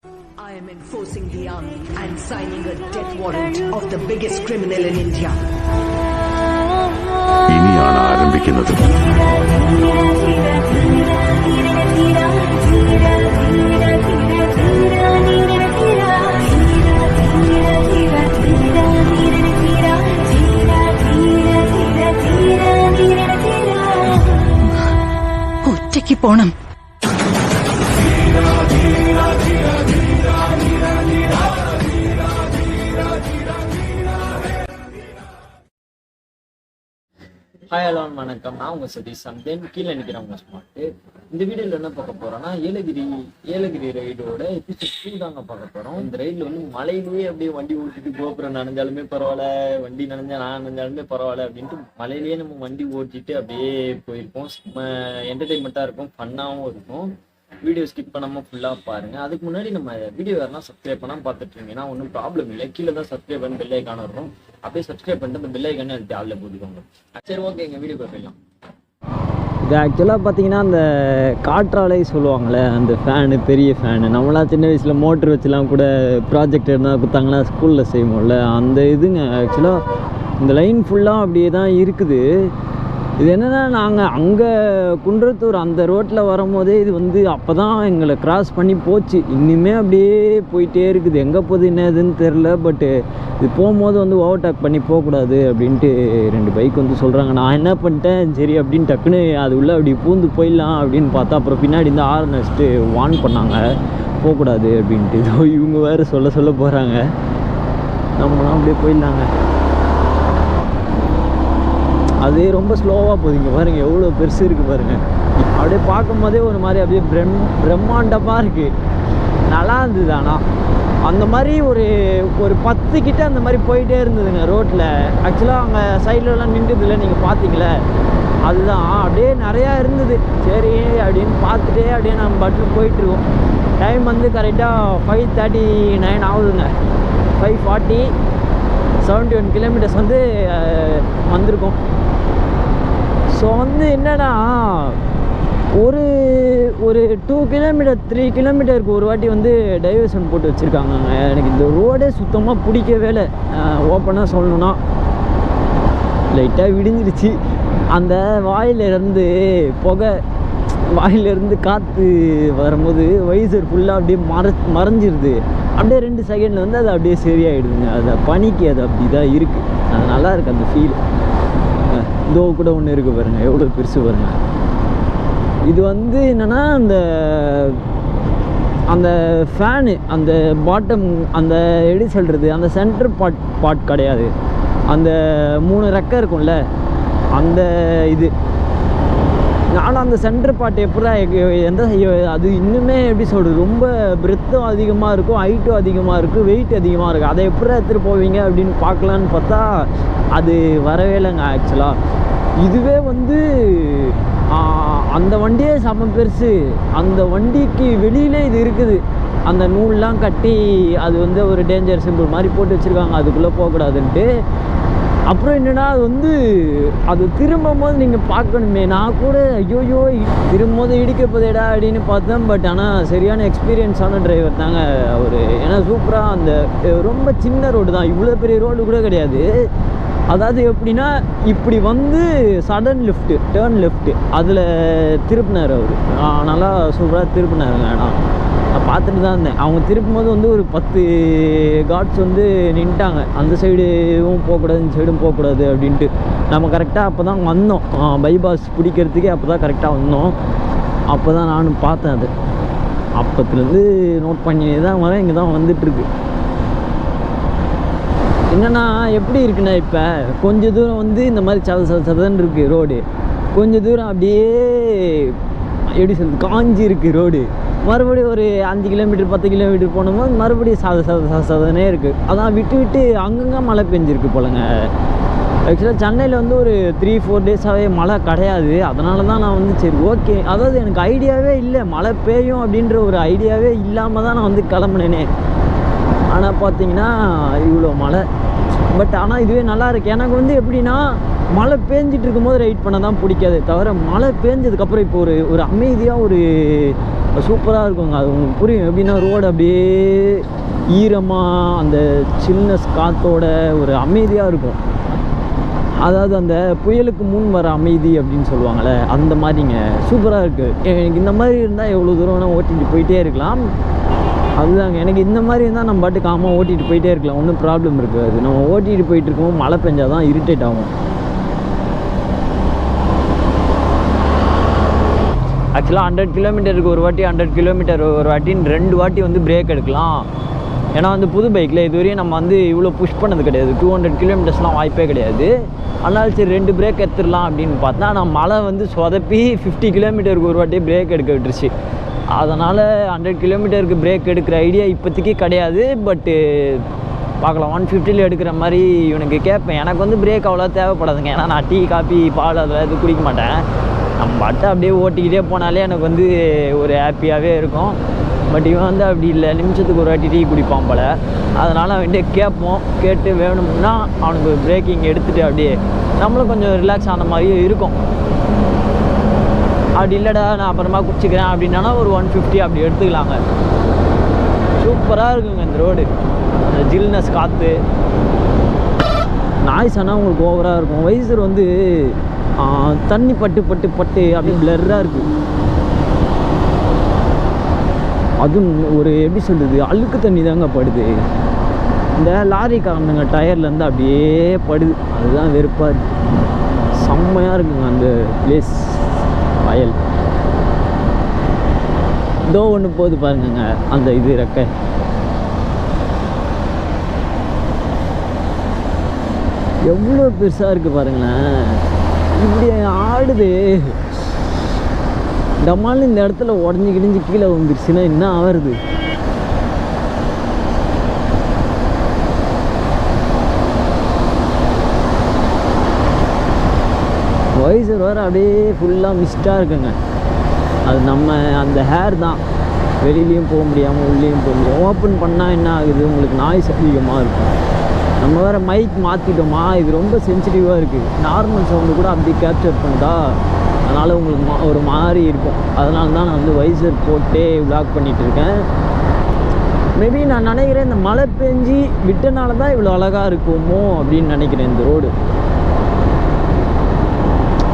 I am enforcing the army and signing a death warrant of the biggest criminal in India. ഇനിയാണ് ആരംഭിക്കുന്നത്. ഒറ്റയ്ക്ക് പോണം. Hi hello வணக்கம். நான் உங்கள் சதீஷ். தென் கீழே நிற்கிறேன் உங்கள் ஸ்மார்ட்டு. இந்த வீடியோவில் என்ன பார்க்க போகிறோன்னா ஏலகிரி ரைடோட episode 2 தாங்க பார்க்க போகிறோம். இந்த ரைடில் வந்து மலையிலேயே அப்படியே வண்டி ஓட்டிட்டு கோபுரம் நனைஞ்சாலுமே பரவாயில்ல, வண்டி நனைஞ்சா நான் நனைஞ்சாலுமே பரவாயில்ல அப்படின்ட்டு மலையிலேயே நம்ம வண்டி ஓட்டிட்டு அப்படியே போயிருக்கோம். என்டர்டெயின்மெண்ட்டாக இருக்கும், ஃபன்னாகவும் இருக்கும். வீடியோ ஸ்கிப் பண்ணாமல் ஃபுல்லாக பாருங்கள். அதுக்கு முன்னாடி நம்ம வீடியோ யாரெல்லாம் சப்ஸ்கிரைப் பண்ணாமல் பார்த்துட்டு இருந்தீங்கன்னா ஒன்றும் ப்ராப்ளம் இல்லை. கீழே தான் சப்ஸ்கிரைப் பண்ணி பெல் ஐக்கான வரும். அப்படியே சப்ஸ்கிரைப் பண்ணிட்டு அந்த பெல் ஐக்கானே அது டேப்ல போட்டுக்கோங்க. சரி, ஓகே, எங்கள் வீடியோ போயிடலாம். இது ஆக்சுவலாக பார்த்தீங்கன்னா அந்த காற்றாலை சொல்லுவாங்களே, அந்த ஃபேனு, பெரிய ஃபேனு, நம்மளாம் சின்ன வயசில் மோட்ரு வச்சுலாம் கூட ப்ராஜெக்ட் இருந்தால் கொடுத்தாங்கன்னா ஸ்கூலில் செய்வோம்ல, அந்த இதுங்க. ஆக்சுவலாக இந்த லைன் ஃபுல்லாக அப்படியே தான் இருக்குது. இது என்னென்னா, நாங்கள் அங்கே குன்றத்தூர் அந்த ரோட்டில் வரும்போதே இது வந்து அப்போ தான் எங்களை கிராஸ் பண்ணி போச்சு. இன்னுமே அப்படியே போயிட்டே இருக்குது. எங்கே போகுது என்ன இதுன்னு தெரில. பட்டு இது போகும்போது வந்து ஓவர்டேக் பண்ணி போகக்கூடாது அப்படின்ட்டு 2 பைக் வந்து சொல்கிறாங்க. நான் என்ன பண்ணிட்டேன், சரி அப்படின்னு டக்குன்னு அது உள்ளே அப்படி பூந்து போயிடலாம் அப்படின்னு பார்த்தா அப்புறம் பின்னாடி இந்த ஆர்ன் வச்சுட்டு வார்ன் பண்ணாங்க போகக்கூடாது அப்படின்ட்டு. இதோ இவங்க வேறு சொல்ல போகிறாங்க, நம்மளாம் அப்படியே போயிடலாங்க. அது ரொம்ப ஸ்லோவாக போகுதுங்க பாருங்கள், எவ்வளோ பெருசு இருக்குது பாருங்கள். அப்படியே பார்க்கும் போதே ஒரு மாதிரி அப்படியே பிரம்மாண்டமாக இருக்குது. நல்லா இருந்தது. ஆனால் அந்த மாதிரி ஒரு 10 கிட்ட அந்த மாதிரி போயிட்டே இருந்ததுங்க ரோட்டில். ஆக்சுவலாக அங்கே சைட்லலாம் நின்றுதில்ல, நீங்கள் பார்த்தீங்களே, அதுதான் அப்படியே நிறையா இருந்தது. சரி அப்படின்னு பார்த்துட்டே அப்படியே நம்ம பாட்டில் போயிட்டுருக்கோம். டைம் வந்து கரெக்டாக 5:39 ஆகுதுங்க. 5:40, 71 கிலோமீட்டர்ஸ் வந்து வந்திருக்கோம். ஸோ வந்து என்னென்னா, ஒரு 2 கிலோமீட்டர் 3 கிலோமீட்டருக்கு ஒரு வாட்டி வந்து டைவர்ஷன் போட்டு வச்சுருக்காங்கங்க. எனக்கு இந்த ரோடே சுத்தமாக பிடிக்கவே இல்லை. ஓப்பனாக சொல்லணுன்னா லைட்டாக விடிஞ்சிருச்சு. அந்த வாயிலிருந்து வாயிலிருந்து காற்று வரும்போது வைசர் ஃபுல்லாக அப்படியே மறைஞ்சிருது. அப்படியே 2 செகண்டில் வந்து அது அப்படியே சரியாயிடுதுங்க. அது பனிக்கு அது அப்படி தான் இருக்குது. அது நல்லா இருக்குது அந்த ஃபீல். இதோ கூட ஒன்று இருக்குது பாருங்கள், எவ்வளோ பெருசு பாருங்கள். இது வந்து என்னென்னா, அந்த ஃபேனு, அந்த பாட்டம், அந்த எப்படி சொல்கிறது, அந்த சென்டர் பார்ட் கிடையாது. அந்த 3 ரெக்கை இருக்கும்ல, அந்த இது. நானும் அந்த சென்டர் பார்ட் எப்படா அது இன்னுமே எப்படி சொல்கிறது, ரொம்ப பிரெத்தும் அதிகமாக இருக்கும், ஹைட்டும் அதிகமாக இருக்குது, வெயிட் அதிகமாக இருக்குது. அதை எப்படா எடுத்துகிட்டு போவீங்க அப்படின்னு பார்க்கலான்னு பார்த்தா அது வரவே இல்லைங்க. ஆக்சுவலாக இதுவே வந்து அந்த வண்டியே செம பெருசு. அந்த வண்டிக்கு வெளியிலே இது இருக்குது. அந்த நூல்லாம் கட்டி அது வந்து ஒரு டேஞ்சர் சிம்பிள் மாதிரி போட்டு வச்சுருக்காங்க, அதுக்குள்ளே போகக்கூடாதுன்ட்டு. அப்புறம் என்னென்னா, அது வந்து அது திரும்பும் போது நீங்கள் பார்க்கணுமே. நான் கூட ஐயோயோ திரும்பும்போது இடிக்க போதேடா அப்படின்னு பார்த்தேன். பட் ஆனால் சரியான எக்ஸ்பீரியன்ஸான டிரைவர் தாங்க அவர். ஏன்னா சூப்பராக அந்த ரொம்ப சின்ன ரோடு தான், இவ்வளோ பெரிய ரோடு கூட கிடையாது. அதாவது எப்படின்னா, இப்படி வந்து சடன் லெஃப்ட்டு, டேர்ன் லெஃப்ட்டு, அதில் திருப்பினார் அவர். நல்லா சூப்பராக திருப்பினாருங்க. நான் பார்த்துட்டு தான் இருந்தேன். அவங்க திருப்பும் போது வந்து ஒரு 10 காட்ஸ் வந்து நின்ட்டாங்க. அந்த சைடும் போகக்கூடாது, இந்த சைடும் போகக்கூடாது அப்படின்ட்டு. நம்ம கரெக்டாக அப்போ தான் வந்தோம், பைபாஸ் பிடிக்கிறதுக்கே அப்போ தான் கரெக்டாக வந்தோம். அப்போ தான் நானும் பார்த்தேன். அது அப்பத்துலேருந்து நோட் பண்ணி தான் வரேன். இங்கே தான் வந்துட்டுருக்கு. என்னென்னா எப்படி இருக்குன்னா, இப்போ கொஞ்சம் தூரம் வந்து இந்த மாதிரி சதன்னு இருக்குது ரோடு. கொஞ்சம் தூரம் அப்படியே எப்படி சொல்கிறது, காஞ்சி இருக்குது ரோடு. மறுபடியும் ஒரு 5 கிலோமீட்டர் 10 கிலோமீட்டர் போனோம்போது மறுபடியும் சதனே இருக்குது. அதான் விட்டு அங்கங்கே மழை பெஞ்சிருக்கு போலங்க. ஆக்சுவலாக சென்னையில் வந்து ஒரு 3-4 டேஸாகவே மழை கிடையாது. அதனால தான் நான் வந்து சரி ஓகே, அதாவது எனக்கு ஐடியாவே இல்லை மழை பெய்யும் அப்படின்ற ஒரு ஐடியாவே இல்லாமல் தான் நான் வந்து கிளம்புனேனே. ஆனால் பார்த்தீங்கன்னா இவ்வளோ மழை. பட் ஆனால் இதுவே நல்லா இருக்குது. எனக்கு வந்து எப்படின்னா, மழை பேஞ்சிட்டு இருக்கும்போது ரைட் பண்ண தான் பிடிக்காதே தவிர, மழை பேஞ்சதுக்கப்புறம் இப்போ ஒரு அமைதியாக ஒரு சூப்பராக இருக்குங்க. அது உங்களுக்கு புரியும் எப்படின்னா ரோடு அப்படியே ஈரமாக அந்த சில்னஸ் காற்றோட ஒரு அமைதியாக இருக்கும். அதாவது அந்த புயலுக்கு முன் வர அமைதி அப்படின்னு சொல்லுவாங்கள்ல, அந்த மாதிரிங்க சூப்பராக இருக்குது. எனக்கு இந்த மாதிரி இருந்தால் எவ்வளோ தூரம் வேணால் ஓட்டிகிட்டு போயிட்டே இருக்கலாம். அதுதாங்க எனக்கு இந்த மாதிரி இருந்தால் நம்ம பாட்டு காமாக ஓட்டிகிட்டு போயிட்டே இருக்கலாம், ஒன்றும் ப்ராப்ளம் இருக்காது. நம்ம ஓட்டிகிட்டு போயிட்டு இருக்கோம், மழை பெஞ்சால் தான் இரிட்டேட் ஆகும். ஆக்சுவலாக 100 கிலோமீட்டருக்கு ஒரு வாட்டி 100 கிலோமீட்டர் ஒரு வாட்டின்னு 2 வாட்டி வந்து பிரேக் எடுக்கலாம். ஏன்னா வந்து புது பைக்கில் இதுவரையும் நம்ம வந்து இவ்வளோ புஷ் பண்ணது கிடையாது. 200 கிலோமீட்டர்ஸ்லாம் வாய்ப்பே கிடையாது. அதனால் சரி 2 பிரேக் எடுத்துடலாம் அப்படின்னு பார்த்தா நான் மழை வந்து சொதப்பி 50 கிலோமீட்டருக்கு ஒரு வாட்டி பிரேக் எடுக்க விட்டுருச்சு. அதனால் 100 கிலோமீட்டருக்கு பிரேக் எடுக்கிற ஐடியா இப்போதைக்கு கிடையாது. பட்டு பார்க்கலாம், 150 எடுக்கிற மாதிரி இவனுக்கு கேட்பேன். எனக்கு வந்து பிரேக் அவ்வளோ தேவைப்படாதுங்க. ஏன்னா நான் டீ காஃபி பால் அதெல்லாம் எதுவும் குடிக்க மாட்டேன். நம்ம பாட்டு அப்படியே ஓட்டிக்கிட்டே போனாலே எனக்கு வந்து ஒரு ஹாப்பியாகவே இருக்கும். பட் இவன் வந்து அப்படி இல்லை, நிமிஷத்துக்கு ஒரு வாட்டி டீ குடிப்பான் போல். அதனால் அவன்கிட்ட கேட்போம், கேட்டு வேணும்னா அவனுக்கு பிரேக்கிங் எடுத்துகிட்டு அப்படியே நம்மளும் கொஞ்சம் ரிலாக்ஸ் ஆன மாதிரியும் இருக்கும். அப்படி இல்லைடா நான் அப்புறமா குடிச்சிக்கிறேன் அப்படின்னா ஒரு 150 அப்படி எடுத்துக்கலாங்க. சூப்பராக இருக்குங்க இந்த ரோடு. அந்த ஜில்னஸ் காற்று, நாய்ஸ் ஆனால் உங்களுக்கு ஓவராக இருக்கும். வைசர் வந்து தண்ணி பட்டு பட்டு பட்டு அப்படி பிளர்ராக இருக்குது. அதுவும் ஒரு எப்படி சொல்கிறது, அழுக்கு தண்ணி தாங்க படுது. இந்த லாரிக்காரனுங்க டயர்லேருந்து அப்படியே படுது. அதுதான் வெறுப்பாக இருக்குது. செம்மையாக இருக்குங்க அந்த பிளேஸ். வயல் இதோ ஒன்று போகுது பாருங்க, அந்த இது ரெக்கை. எவ்வளோ பெருசாக இருக்குது பாருங்களேன். இப்படி ஆடுது. டமாலும் இந்த இடத்துல உடஞ்சி கிடிஞ்சு கீழே வந்துருச்சுன்னா என்ன ஆகுறது? வைசர் வேறு அப்படியே ஃபுல்லாக மிஸ்டாக இருக்குங்க. அது நம்ம அந்த ஹேர் தான், வெளியிலையும் போக முடியாமல் உள்ளேயும் போக முடியும். ஓப்பன் பண்ணால் என்ன ஆகுது, உங்களுக்கு நாய்ஸ் அதிகமாக இருக்கும். நம்ம வேறு மைக் மாற்றிட்டோமா, இது ரொம்ப சென்சிட்டிவாக இருக்குது. நார்மல் சவுண்டு கூட அப்படி கேப்சர் பண்ணிட்டா அதனால் உங்களுக்கு ஒரு மாதிரி இருக்கும். அதனால தான் நான் வந்து வைசர் போட்டே விளாக் பண்ணிகிட்ருக்கேன். மேபி நான் நினைக்கிறேன் இந்த மழை பெஞ்சி விட்டனால தான் இவ்வளோ அழகாக இருக்குமோ அப்படின்னு நினைக்கிறேன். இந்த ரோடு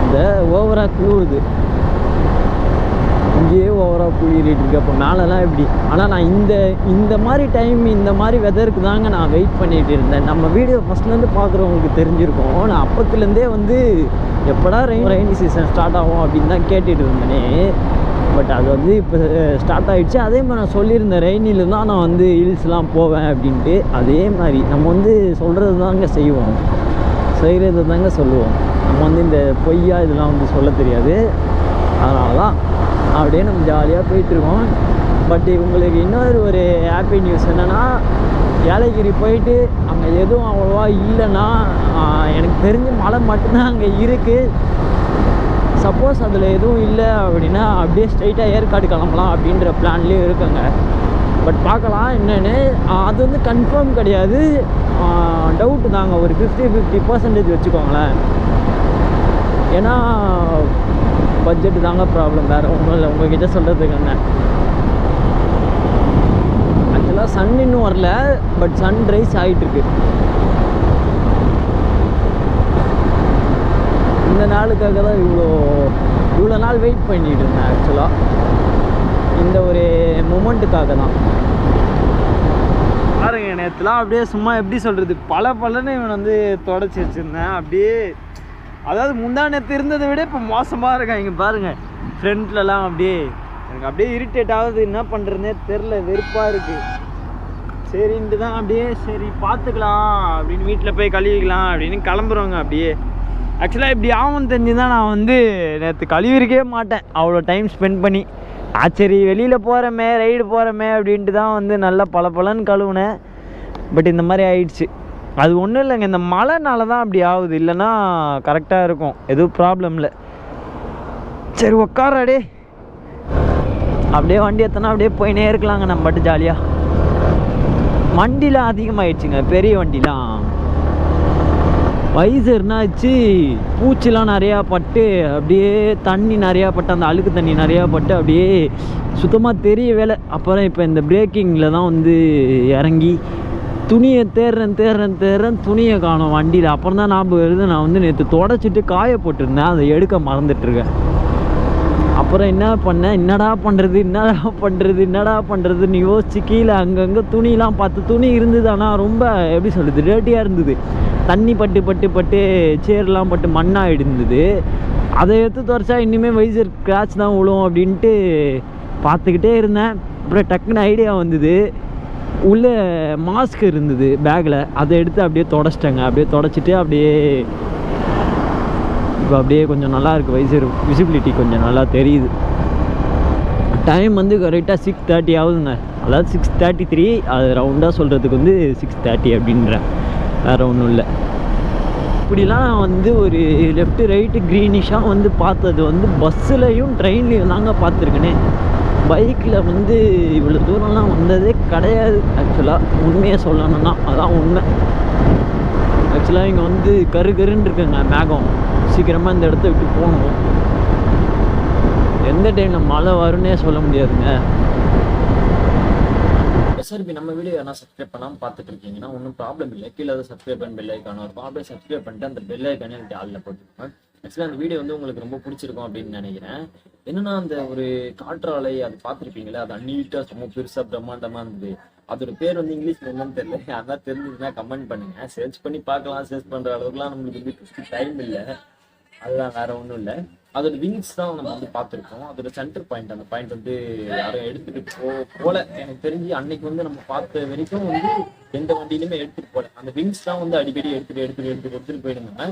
இந்த ஓவராக குளிருது, இங்கேயே ஓவராக குளிரிட்டு இருக்கு. அப்போ மேலெலாம் எப்படி? ஆனால் நான் இந்த மாதிரி டைம் இந்த மாதிரி வெதருக்கு தாங்க நான் வெயிட் பண்ணிகிட்டு இருந்தேன். நம்ம வீடியோ ஃபஸ்ட்லேருந்து பார்க்குறவங்களுக்கு தெரிஞ்சிருக்கோம். நான் அப்பத்துலேருந்தே வந்து எப்படா ரெய்னி சீசன் ஸ்டார்ட் ஆகும் அப்படின்னு தான் கேட்டுட்டு இருந்தேனே. பட் அது வந்து இப்போ ஸ்டார்ட் ஆகிடுச்சு. அதே மாதிரி நான் சொல்லியிருந்தேன் ரெய்னியில் தான் நான் வந்து ஹில்ஸ்லாம் போவேன் அப்படின்ட்டு. அதே மாதிரி நம்ம வந்து சொல்கிறது தாங்க செய்வோம், செய்கிறது தாங்க சொல்லுவோம். நம்ம வந்து இந்த பொய்யா இதெல்லாம் வந்து சொல்ல தெரியாது. அதனால தான் அப்படியே நம்ம ஜாலியாக போயிட்டுருக்கோம். பட் இவங்களுக்கு இன்னொரு ஒரு ஹாப்பி நியூஸ் என்னென்னா, ஏலகிரி போயிட்டு அங்கே எதுவும் அவ்வளோவா இல்லைன்னா, எனக்கு தெரிஞ்ச மழை மட்டும்தான் அங்கே இருக்குது. சப்போஸ் அதில் எதுவும் இல்லை அப்படின்னா அப்படியே ஸ்ட்ரைட்டாக ஏற்காடு கிளம்பலாம் அப்படின்ற பிளான்லேயும் இருக்குங்க. பட் பார்க்கலாம் என்னென்னு. அது வந்து கன்ஃபார்ம் கிடையாது, டவுட்டு தாங்க. ஒரு 50% வச்சுக்கோங்களேன். ஏன்னா பட்ஜெட்டு தாங்க ப்ராப்ளம், வேறு ஒன்றும் இல்லை உங்கள்கிட்ட சொல்கிறதுக்குங்க. ஆக்சுவலாக சன் இன்னும் வரல, பட் சன்ரைஸ் ஆகிட்டுருக்கு. இந்த நாளுக்காக தான் இவ்வளோ நாள் வெயிட் பண்ணிகிட்டு இருந்தேன். ஆக்சுவலாக இந்த ஒரு மொமெண்ட்டுக்காக தான். பாருங்க, நேற்றுலாம் அப்படியே சும்மா எப்படி சொல்கிறது, பலன்னு இவன் வந்து தொடச்சி வச்சுருந்தேன். அப்படியே அதாவது முந்தா நேற்று இருந்ததை விட இப்போ மோசமாக இருக்கான். இங்கே பாருங்கள் ஃப்ரண்ட்லலாம் அப்படியே எனக்கு அப்படியே இரிட்டேட் ஆகுது. என்ன பண்ணுறதுனே தெரில, வெறுப்பாக இருக்குது. சரின்ட்டு தான் அப்படியே சரி பார்த்துக்கலாம் அப்படின்னு வீட்டில் போய் கழுவிக்கலாம் அப்படின்னு கிளம்புறோங்க. அப்படியே ஆக்சுவலாக இப்படி ஆகும்னு தெரிஞ்சு தான் நான் வந்து நேற்று கழுவிருக்கவே மாட்டேன் அவ்வளோ டைம் ஸ்பெண்ட் பண்ணி. சரி வெளியில் போகிறோமே, ரைடு போகிறோமே அப்படின்ட்டு தான் வந்து நல்லா பலன்னு கழுவுனேன். பட் இந்த மாதிரி ஆயிடுச்சு. அது ஒன்றும் இல்லைங்க, இந்த மழைனால தான் அப்படி ஆகுது. இல்லைன்னா கரெக்டாக இருக்கும், எதுவும் ப்ராப்ளம் இல்லை. சரி உக்காராடே, அப்படியே வண்டி எத்தனா அப்படியே போயினே இருக்கலாங்க நம்ம பாட்டு ஜாலியாக. வண்டிலாம் அதிகமாகிடுச்சுங்க, பெரிய வண்டிலாம். வைசர்னாச்சு பூச்சிலாம் நிறையா பட்டு அப்படியே தண்ணி நிறையா பட்டு அந்த அழுக்கு தண்ணி நிறையா பட்டு அப்படியே சுத்தமாக தெரிய வேலை. அப்புறம் இப்போ இந்த பிரேக்கிங்கில் தான் வந்து இறங்கி துணியை தேடுறேன் துணியை காணும் வண்டியில். அப்புறம் தான் ஞாபகம் வருது, நான் வந்து நேற்று தொடச்சிட்டு காய போட்டிருந்தேன், அதை எடுக்க மறந்துட்டுருக்கேன். அப்புறம் என்ன பண்ணேன், என்னடா பண்ணுறதுன்னு யோசிச்சு கீழே அங்கங்கே துணிலாம் பார்த்து துணி இருந்தது. ஆனால் ரொம்ப எப்படி சொல்கிறது, டேர்ட்டியாக இருந்தது. தண்ணி பட்டு சேர்லாம் பட்டு மண்ணாக இருந்தது. அதை எடுத்து துறைச்சா இனிமேல் வைசர் கிராச் தான் விழும் அப்படின்ட்டு பார்த்துக்கிட்டே இருந்தேன். அப்புறம் டக்குன்னு ஐடியா வந்தது, உள்ளே மாஸ்க் இருந்தது பேக்கில், அதை எடுத்து அப்படியே தொடச்சிட்டேங்க. அப்படியே தொடச்சிட்டு இப்போ அப்படியே கொஞ்சம் நல்லா இருக்குது, வைசர் விசிபிலிட்டி கொஞ்சம் நல்லா தெரியுது. டைம் வந்து கரெக்டாக 6:30 ஆகுதுங்க, அதாவது 6:33. அது ரவுண்டாக சொல்கிறதுக்கு வந்து 6:30 அப்படின்றேன், வேறு ஒன்றும் இல்லை. இப்படிலாம் நான் வந்து ஒரு லெஃப்ட் ரைட்டு க்ரீனிஷாக வந்து பார்த்தது வந்து பஸ்ஸுலையும் ட்ரெயின்லேயும் தாங்க பார்த்துருக்கேனே. பைக்கில் வந்து இவ்வளோ தூரம்லாம் வந்ததே கிடையாது. ஆக்சுவலாக உண்மையை சொல்லணும்னா அதான் உண்மை. ஆக்சுவலாக இங்கே வந்து கருன்னு இருக்குங்க மேகம். சீக்கிரமாக இந்த இடத்த விட்டு போகணும். எந்த டைமில் மழை வரும்னே சொல்ல முடியாதுங்க. எஸ்ஆர்பி நம்ம வீடியோ என்ன சப்ஸ்கிரைப் பண்ணாமல் பார்த்துட்டு இருக்கீங்கன்னா ஒன்றும் ப்ராப்ளம் இல்லை. கீழே அதை சப்ஸ்கிரைப் பண்ண பெல் ஐக்கான இருக்கும், அப்படியே சப்ஸ்கிரைப் பண்ணிட்டு அந்த பெல் ஐக்கானே எனக்கு ஆளில் போட்டுருப்பேன். ஆக்சுவலாக அந்த வீடியோ வந்து உங்களுக்கு ரொம்ப பிடிச்சிருக்கும் அப்படின்னு நினைக்கிறேன். என்னன்னா அந்த ஒரு காற்றாலை அது பார்த்துருப்பீங்களே, அது அந்நீட்டாக ரொம்ப பெருசாக பிரம்மாண்டமாக இருந்தது. அதோட பேர் வந்து இங்கிலீஷ்ல என்னன்னு தெரியல, அதான் தெரிஞ்சுதுன்னா கமெண்ட் பண்ணுங்க. சர்ச் பண்ணி பார்க்கலாம். சர்ச் பண்ணுற அளவுக்குலாம் நம்மளுக்கு வந்து டைம் இல்லை, அதுதான் வேற ஒன்றும் இல்லை. அதோட விங்ஸ் தான் நம்ம வந்து பார்த்துருக்கோம். அதோட சென்டர் பாயிண்ட், அந்த பாயிண்ட் வந்து யாரும் எடுத்துகிட்டு போல எனக்கு தெரிஞ்சு. அன்னைக்கு வந்து நம்ம பார்த்த வரைக்கும் வந்து எந்த வண்டியிலுமே எடுத்துகிட்டு போல. அந்த விங்ஸ் தான் வந்து அடிக்கடி எடுத்துகிட்டு போயிடுங்க.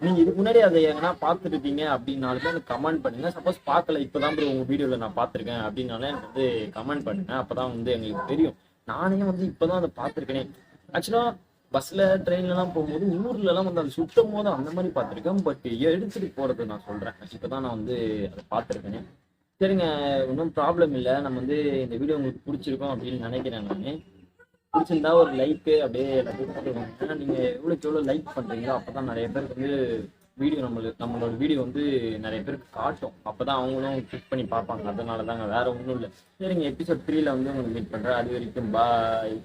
நீங்கள் இதுக்கு முன்னாடி அதை எங்கன்னா பார்த்துருக்கீங்க அப்படின்னாலுமே எனக்கு கமெண்ட் பண்ணுங்க. சப்போஸ் பார்க்கல, இப்போதான் உங்கள் வீடியோவில் நான் பார்த்துருக்கேன் அப்படின்னாலே எனக்கு வந்து கமெண்ட் பண்ணுங்க. அப்போ தான் வந்து எங்களுக்கு தெரியும். நானே வந்து இப்போதான் அதை பார்த்துருக்கேனே. ஆக்சுவலாக பஸ்ல ட்ரெயின்லாம் போகும்போது ஊர்லலாம் வந்து அது சுத்தம் போது அந்த மாதிரி பார்த்துருக்கேன். பட் எடுத்துட்டு போறது நான் சொல்றேன், இப்போதான் நான் வந்து அதை பார்த்துருக்கேன். சரிங்க, ஒன்றும் ப்ராப்ளம் இல்லை. நம்ம வந்து இந்த வீடியோ உங்களுக்கு பிடிச்சிருக்கோம் அப்படின்னு நினைக்கிறேன். நான் பிடிச்சிருந்தா ஒரு லைக்கு அப்படியே போட்டுக்கோங்க. ஏன்னா நீங்க எவ்வளோ லைக் பண்றீங்களோ அப்பதான் நிறைய பேருக்கு வந்து வீடியோ நம்மளோட வீடியோ வந்து நிறைய பேருக்கு காட்டும். அப்பதான் அவங்களும் கிளிக் பண்ணி பார்ப்பாங்க. அதனால தாங்க, வேற ஒன்றும் இல்லை. சரிங்க, எபிசோட் 3ல வந்து உங்களுக்கு மீட் பண்றேன். அது வரைக்கும் பாய்.